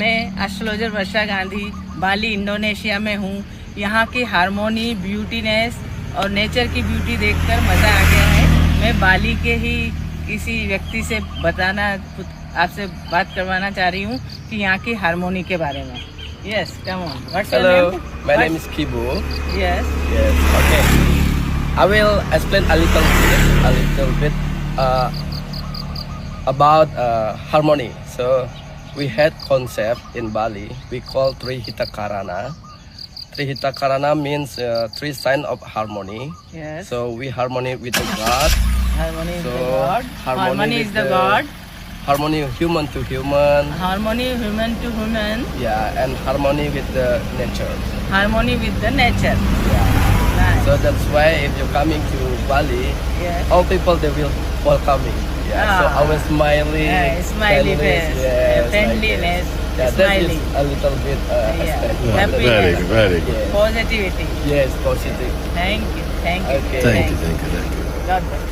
मैं एस्ट्रोलॉजर वर्षा Gandhi Bali Indonesia में हूँ। यहाँ की हारमोनी, ब्यूटीनेस और नेचर की ब्यूटी देखकर मज़ा आ गया है। मैं बाली के ही किसी व्यक्ति से आपसे बात करवाना चाह रही हूँ कि यहाँ की हारमोनी के बारे में। Yes, come on. What's your Hello, name? my name is Kibu. Yes. Yes, okay. I will explain a little bit about harmony. So we had concept in Bali. We call Trihita Karana. Trihita Karana means three signs of harmony. Yes. So we harmony with the God. Harmony is So, the God. Harmony is the God. Harmony human to human. Harmony human to human. Yeah, and harmony with the nature. Harmony with the nature. Yeah. Nice. So that's why if you're coming to Bali, Yes. all people they will welcoming. Yeah. So Ah. always smiling. Yeah, smiley face. Yes, Friendliness. yeah, that Smiling. is a little bit Yeah. aspect. Happy. Very good, very good. Yeah. Positivity. Yes, positive. Thank you. Thank you. Okay. Thank you, thank you, thank you. God bless.